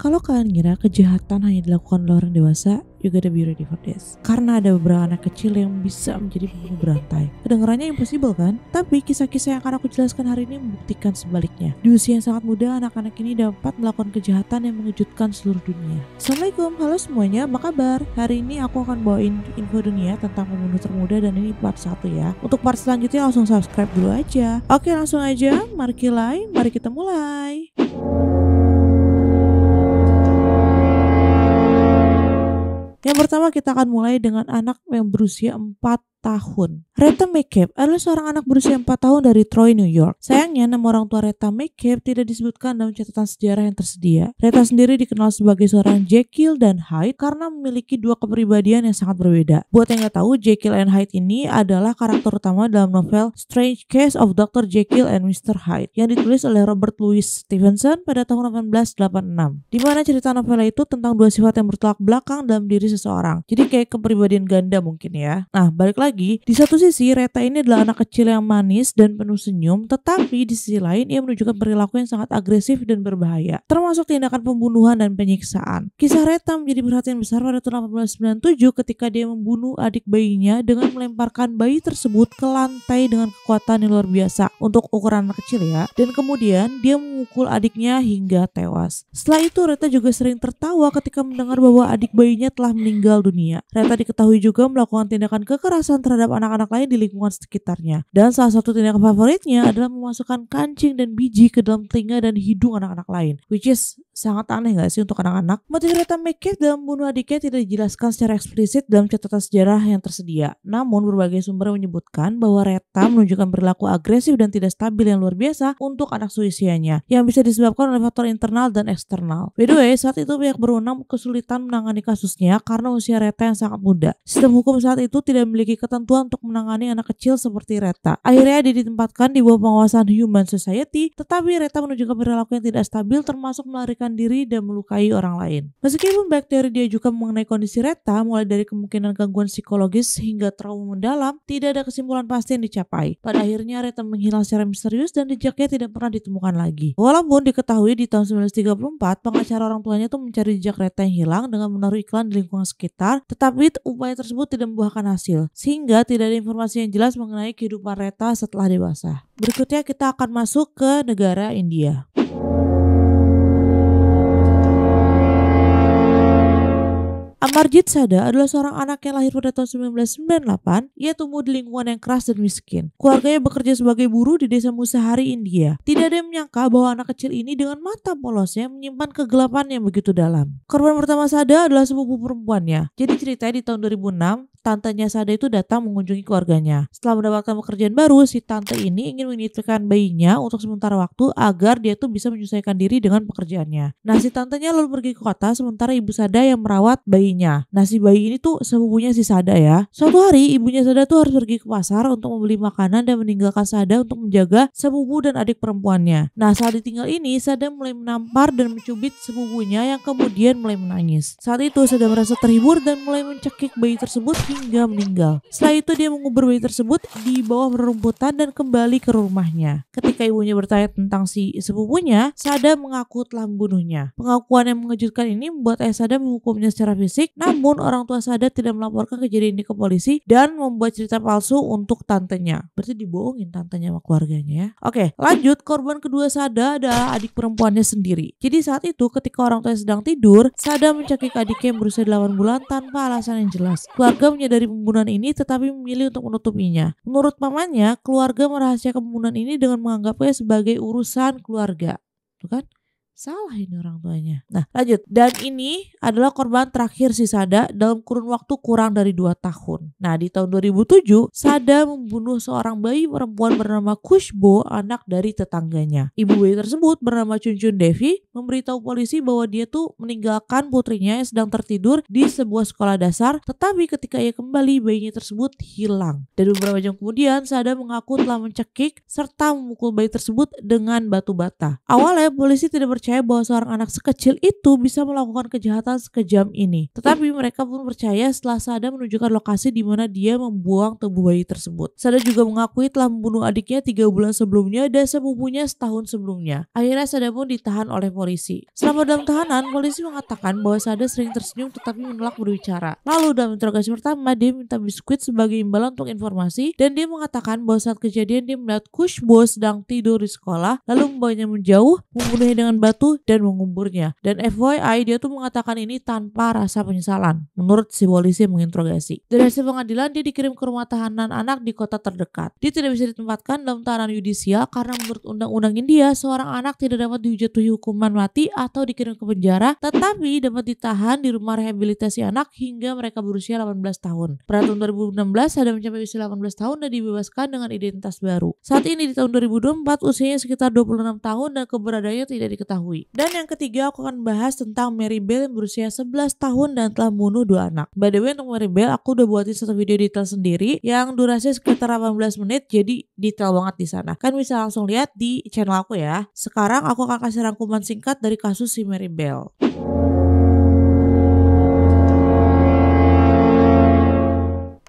Kalau kalian kira kejahatan hanya dilakukan oleh orang dewasa, you gotta be ready for this. Karena ada beberapa anak kecil yang bisa menjadi pembunuh berantai. Kedengarannya impossible kan? Tapi kisah-kisah yang akan aku jelaskan hari ini membuktikan sebaliknya. Di usia yang sangat muda, anak-anak ini dapat melakukan kejahatan yang mengejutkan seluruh dunia. Assalamualaikum, halo semuanya, apa kabar? Hari ini aku akan bawain info dunia tentang pembunuh termuda dan ini part 1 ya. Untuk part selanjutnya langsung subscribe dulu aja. Oke, langsung aja, mari kita mulai. Yang pertama kita akan mulai dengan anak yang berusia 4 tahun. Retta McCabe adalah seorang anak berusia 4 tahun dari Troy, New York. Sayangnya nama orang tua Retta McCabe tidak disebutkan dalam catatan sejarah yang tersedia. Retta sendiri dikenal sebagai seorang Jekyll dan Hyde karena memiliki dua kepribadian yang sangat berbeda. Buat yang nggak tahu, Jekyll and Hyde ini adalah karakter utama dalam novel Strange Case of Dr. Jekyll and Mr. Hyde yang ditulis oleh Robert Louis Stevenson pada tahun 1886. Di mana cerita novel itu tentang dua sifat yang bertolak belakang dalam diri seseorang. Jadi kayak kepribadian ganda mungkin ya. Nah, balik lagi, di satu sisi Retta ini adalah anak kecil yang manis dan penuh senyum, tetapi di sisi lain ia menunjukkan perilaku yang sangat agresif dan berbahaya, termasuk tindakan pembunuhan dan penyiksaan. Kisah Retta menjadi perhatian besar pada tahun 1897 ketika dia membunuh adik bayinya dengan melemparkan bayi tersebut ke lantai dengan kekuatan yang luar biasa untuk ukuran anak kecil ya, dan kemudian dia memukul adiknya hingga tewas. Setelah itu Retta juga sering tertawa ketika mendengar bahwa adik bayinya telah meninggal dunia. Retta diketahui juga melakukan tindakan kekerasan terhadap anak-anak lain di lingkungan sekitarnya. Dan salah satu tindakan favoritnya adalah memasukkan kancing dan biji ke dalam telinga dan hidung anak-anak lain. Which is sangat aneh gak sih untuk anak-anak? Motif Retta McCabe dalam membunuh adiknya tidak dijelaskan secara eksplisit dalam catatan sejarah yang tersedia. Namun berbagai sumber menyebutkan bahwa Retta menunjukkan perilaku agresif dan tidak stabil yang luar biasa untuk anak seusianya, yang bisa disebabkan oleh faktor internal dan eksternal. By the way, saat itu pihak berwenang kesulitan menangani kasusnya karena usia Retta yang sangat muda. Sistem hukum saat itu tidak memiliki ketentuan untuk menangani anak kecil seperti Retta. Akhirnya dia ditempatkan di bawah pengawasan Human Society, tetapi Retta menunjukkan perilaku yang tidak stabil termasuk melarikan diri dan melukai orang lain. Meskipun banyak teori diajukan mengenai kondisi Retta, mulai dari kemungkinan gangguan psikologis hingga trauma mendalam, tidak ada kesimpulan pasti yang dicapai. Pada akhirnya Retta menghilang secara misterius dan jejaknya tidak pernah ditemukan lagi. Walaupun diketahui di tahun 1934, pengacara orang tuanya tuh mencari jejak Retta yang hilang dengan menaruh iklan di lingkungan sekitar, tetapi upaya tersebut tidak membuahkan hasil, sehingga tidak ada informasi yang jelas mengenai kehidupan Retta setelah dewasa. Berikutnya kita akan masuk ke negara India. Amarjit Sada adalah seorang anak yang lahir pada tahun 1998. Ia tumbuh di lingkungan yang keras dan miskin. Keluarganya bekerja sebagai buruh di desa Musahari, India. Tidak ada yang menyangka bahwa anak kecil ini dengan mata polosnya menyimpan kegelapan yang begitu dalam. Korban pertama Sada adalah sepupu perempuannya. Jadi ceritanya di tahun 2006, tantenya Sada itu datang mengunjungi keluarganya. Setelah mendapatkan pekerjaan baru, si tante ini ingin menitipkan bayinya untuk sementara waktu agar dia tuh bisa menyesuaikan diri dengan pekerjaannya. Nah, si tantenya lalu pergi ke kota sementara ibu Sada yang merawat bayinya. Nah, si bayi ini tuh sepupunya si Sada ya. Suatu hari ibunya Sada tuh harus pergi ke pasar untuk membeli makanan dan meninggalkan Sada untuk menjaga sepupu dan adik perempuannya. Nah, saat ditinggal ini Sada mulai menampar dan mencubit sepupunya yang kemudian mulai menangis. Saat itu Sada merasa terhibur dan mulai mencekik bayi tersebut hingga meninggal. Setelah itu dia mengubur bayi tersebut di bawah rerumputan dan kembali ke rumahnya. Ketika ibunya bertanya tentang si sepupunya, Sada mengaku telah membunuhnya. Pengakuan yang mengejutkan ini membuat ayah Sada menghukumnya secara fisik. Namun orang tua Sada tidak melaporkan kejadian ini ke polisi dan membuat cerita palsu untuk tantenya. Berarti dibohongin tantenya sama keluarganya ya. Oke, lanjut. Korban kedua Sada adalah adik perempuannya sendiri. Jadi saat itu ketika orang tuanya sedang tidur, Sada mencekik adiknya yang berusia 8 bulan tanpa alasan yang jelas. Keluarga menyadari pembunuhan ini tetapi memilih untuk menutupinya. Menurut pamannya, keluarga merahasiakan pembunuhan ini dengan menganggapnya sebagai urusan keluarga. Tuh kan? Salah ini orang tuanya. Nah, lanjut. Dan ini adalah korban terakhir si Sada dalam kurun waktu kurang dari 2 tahun. Nah, di tahun 2007, Sada membunuh seorang bayi perempuan bernama Khushbu, anak dari tetangganya. Ibu bayi tersebut bernama Chunchun Devi memberitahu polisi bahwa dia tuh meninggalkan putrinya yang sedang tertidur di sebuah sekolah dasar, tetapi ketika ia kembali, bayinya tersebut hilang. Dan beberapa jam kemudian, Sada mengaku telah mencekik serta memukul bayi tersebut dengan batu bata. Awalnya polisi tidak percaya percaya bahwa seorang anak sekecil itu bisa melakukan kejahatan sekejam ini. Tetapi mereka pun percaya setelah Sada menunjukkan lokasi di mana dia membuang tubuh bayi tersebut. Sada juga mengakui telah membunuh adiknya 3 bulan sebelumnya dan sepupunya setahun sebelumnya. Akhirnya Sada pun ditahan oleh polisi. Selama dalam tahanan, polisi mengatakan bahwa Sada sering tersenyum tetapi menolak berbicara. Lalu dalam interogasi pertama, dia minta biskuit sebagai imbalan untuk informasi dan dia mengatakan bahwa saat kejadian dia melihat Kushbo sedang tidur di sekolah, lalu membawanya menjauh, membunuhnya dengan batu dan menguburnya. Dan FYI, dia tuh mengatakan ini tanpa rasa penyesalan, menurut si polisi yang menginterogasi. Dari hasil pengadilan, dia dikirim ke rumah tahanan anak di kota terdekat. Dia tidak bisa ditempatkan dalam tahanan yudisial karena menurut undang-undang India, seorang anak tidak dapat dijatuhi hukuman mati atau dikirim ke penjara, tetapi dapat ditahan di rumah rehabilitasi anak hingga mereka berusia 18 tahun. Pada tahun 2016, Sada mencapai usia 18 tahun dan dibebaskan dengan identitas baru. Saat ini di tahun 2024, usianya sekitar 26 tahun dan keberadaannya tidak diketahui. Dan yang ketiga, aku akan bahas tentang Mary Bell yang berusia 11 tahun dan telah membunuh 2 anak. By the way, untuk Mary Bell, aku udah buatin satu video detail sendiri yang durasinya sekitar 18 menit, jadi detail banget di sana. Kan bisa langsung lihat di channel aku ya. Sekarang aku akan kasih rangkuman singkat dari kasus si Mary Bell.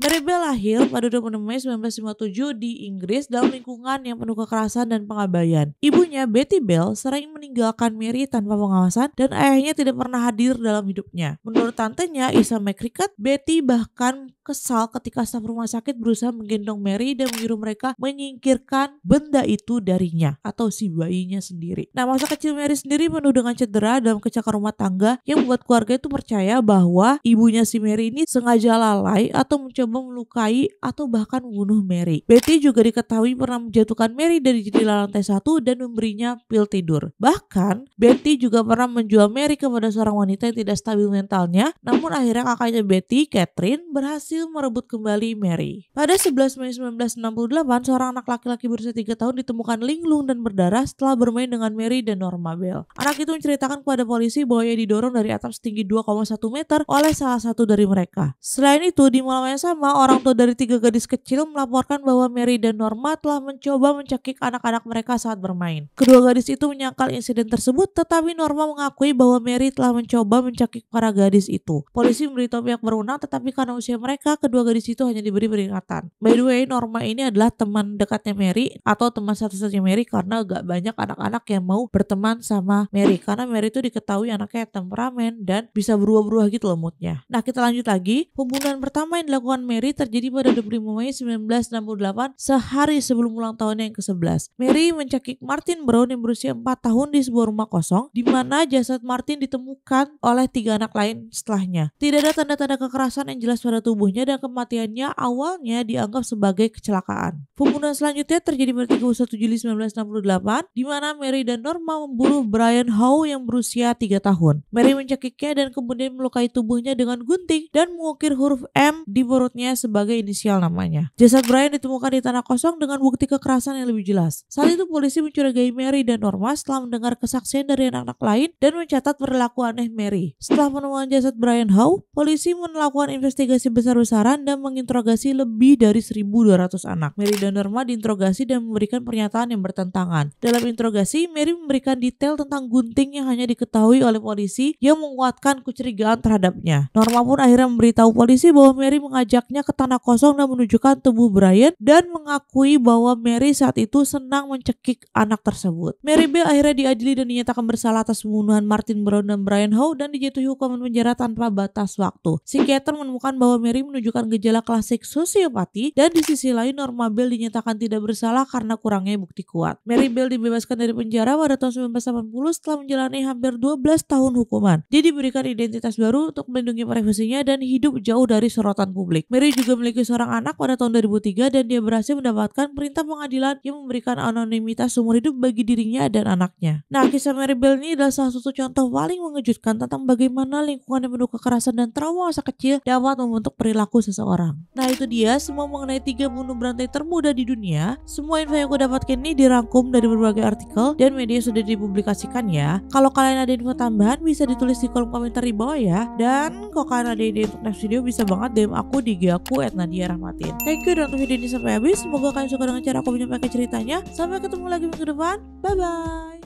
Mary Bell lahir pada 26 Mei 1957 di Inggris dalam lingkungan yang penuh kekerasan dan pengabaian. Ibunya, Betty Bell, sering meninggalkan Mary tanpa pengawasan dan ayahnya tidak pernah hadir dalam hidupnya. Menurut tantenya, Isa McCricket, Betty bahkan kesal ketika staf rumah sakit berusaha menggendong Mary dan menyuruh mereka menyingkirkan benda itu darinya atau si bayinya sendiri. Nah, masa kecil Mary sendiri penuh dengan cedera dalam kecelakaan rumah tangga yang membuat keluarga itu percaya bahwa ibunya si Mary ini sengaja lalai atau mencoba melukai atau bahkan membunuh Mary. Betty juga diketahui pernah menjatuhkan Mary dari jendela lantai 1 dan memberinya pil tidur. Bahkan, Betty juga pernah menjual Mary kepada seorang wanita yang tidak stabil mentalnya, namun akhirnya kakaknya Betty, Catherine, berhasil merebut kembali Mary. Pada 11 Mei 1968, seorang anak laki-laki berusia 3 tahun ditemukan linglung dan berdarah setelah bermain dengan Mary dan Norma Bell. Anak itu menceritakan kepada polisi bahwa ia didorong dari atap setinggi 2,1 meter oleh salah satu dari mereka. Selain itu, di malam yang sama, orang tua dari 3 gadis kecil melaporkan bahwa Mary dan Norma telah mencoba mencekik anak-anak mereka saat bermain. Kedua gadis itu menyangkal insiden tersebut, tetapi Norma mengakui bahwa Mary telah mencoba mencekik para gadis itu. Polisi memberitahu pihak berwenang, tetapi karena usia mereka, kedua gadis itu hanya diberi peringatan. By the way, Norma ini adalah teman dekatnya Mary atau teman satu-satunya Mary karena gak banyak anak-anak yang mau berteman sama Mary karena Mary itu diketahui anaknya temperamen dan bisa berubah-ubah gitu loh moodnya. Nah, kita lanjut lagi. Pembunuhan pertama yang dilakukan Mary terjadi pada 25 Mei 1968, sehari sebelum ulang tahunnya yang ke-11. Mary mencekik Martin Brown yang berusia 4 tahun di sebuah rumah kosong di mana jasad Martin ditemukan oleh 3 anak lain setelahnya. Tidak ada tanda-tanda kekerasan yang jelas pada tubuhnya dan kematiannya awalnya dianggap sebagai kecelakaan. Pembunuhan selanjutnya terjadi pada 31 Juli 1968 di mana Mary dan Norma membunuh Brian Howe yang berusia 3 tahun. Mary mencekiknya dan kemudian melukai tubuhnya dengan gunting dan mengukir huruf M di perutnya sebagai inisial namanya. Jasad Brian ditemukan di tanah kosong dengan bukti kekerasan yang lebih jelas. Saat itu polisi mencurigai Mary dan Norma setelah mendengar kesaksian dari anak-anak lain dan mencatat perilaku aneh Mary. Setelah penemuan jasad Brian Howe, polisi melakukan investigasi besar-besaran dan menginterogasi lebih dari 1.200 anak. Mary dan Norma diinterogasi dan memberikan pernyataan yang bertentangan. Dalam interogasi, Mary memberikan detail tentang gunting yang hanya diketahui oleh polisi yang menguatkan kecurigaan terhadapnya. Norma pun akhirnya memberitahu polisi bahwa Mary mengajaknya ke tanah kosong dan menunjukkan tubuh Brian dan mengakui bahwa Mary saat itu senang mencekik anak tersebut. Mary Bell akhirnya diadili dan dinyatakan bersalah atas pembunuhan Martin Brown dan Brian Howe dan dijatuhi hukuman penjara tanpa batas waktu. Psikiater menemukan bahwa Mary menunjukkan gejala klasik sosiopati dan di sisi lain Norma Bell dinyatakan tidak bersalah karena kurangnya bukti kuat. Mary Bell dibebaskan dari penjara pada tahun 1980 setelah menjalani hampir 12 tahun hukuman. Dia diberikan identitas baru untuk melindungi privasinya dan hidup jauh dari sorotan publik. Mary juga memiliki seorang anak pada tahun 2003 dan dia berhasil mendapatkan perintah pengadilan yang memberikan anonimitas seumur hidup bagi dirinya dan anaknya. Nah, kisah Mary Bell ini adalah salah satu contoh paling mengejutkan tentang bagaimana lingkungan yang penuh kekerasan dan trauma masa kecil dapat membentuk perilaku seseorang. Nah, itu dia semua mengenai 3 bunuh berantai termuda di dunia. Semua info yang aku dapatkan ini dirangkum dari berbagai artikel dan media yang sudah dipublikasikan ya. Kalau kalian ada info tambahan bisa ditulis di kolom komentar di bawah ya. Dan kalau kalian ada ide untuk next video bisa banget DM aku di IG aku @nadiarahmatin. Thank you udah nonton video ini sampai habis. Semoga kalian suka dengan cara aku menyampaikan ceritanya. Sampai ketemu lagi minggu depan. Bye bye.